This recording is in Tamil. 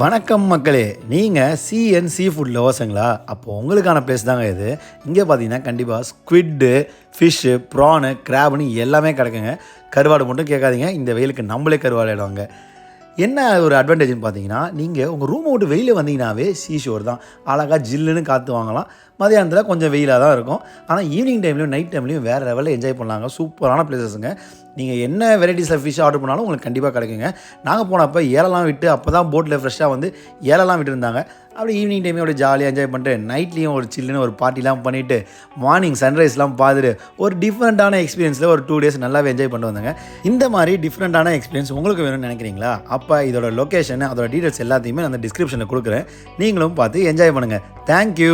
வணக்கம் மக்களே, நீங்கள் சி ஃபுட் லவர்ஸுங்களா? அப்போ உங்களுக்கான பிளேஸ் தாங்க இது. இங்கே பார்த்தீங்கன்னா கண்டிப்பாக ஸ்குவிட்டு, ஃபிஷ்ஷு, ப்ரானு, கிராப்னு எல்லாமே கிடக்குங்க. கருவாடு மட்டும் கேட்காதீங்க, இந்த வெயிலுக்கு நம்மளே கருவாடாயிடுவாங்க. என்ன ஒரு அட்வான்டேஜ்னு பார்த்தீங்கன்னா, நீங்கள் உங்கள் ரூமை விட்டு வெளியில் வந்தீங்கன்னாவே சீஷோர் தான். அழகாக ஜில்லுன்னு காற்று வாங்கலாம். மதியானத்தில் கொஞ்சம் வெயிலாக தான் இருக்கும். ஆனால் ஈவினிங் டைம்லையும் நைட் டைம்லையும் வேறு லெவலில் என்ஜாய் பண்ணலாங்க. சூப்பரான பிளேசஸுங்க. நீங்கள் என்ன வெரைட்டிஸ் ஆஃப் ஃபிஷ் ஆர்டர் பண்ணாலும் உங்களுக்கு கண்டிப்பாக கிடைக்குங்க. நாங்கள் போனப்போ ஏலெல்லாம் விட்டு அப்போ தான் போட்டில் ஃப்ரெஷ்ஷாக வந்து ஏலெல்லாம் விட்டுருந்தாங்க. அப்படி ஈவினிங் டைமே அப்படியே ஜாலியாக என்ஜாய் பண்ணிட்டு நைட்லேயும் ஒரு சில்லுன்னு ஒரு பார்ட்டிலாம் பண்ணிவிட்டு மார்னிங் சன்ரைஸ்லாம் பார்த்துட்டு ஒரு டிஃப்ரெண்ட்டான எக்ஸ்பீரியன்ஸில் ஒரு 2 டேஸ் நல்லாவே என்ஜாய் பண்ணிட்டு வந்தாங்க. இந்த மாதிரி டிஃப்ரெண்ட்டான எக்ஸ்பீரியன்ஸ் உங்களுக்கு வேணும்னு நினைக்கிறீங்களா? அப்போ இதோட லொக்கேஷன், அதோட டீட்டெயில்ஸ் எல்லாத்தையுமே நான் அந்த டிஸ்கிரிப்ஷனில் கொடுக்குறேன். நீங்களும் பார்த்து என்ஜாய் பண்ணுங்கள். தேங்க்யூ.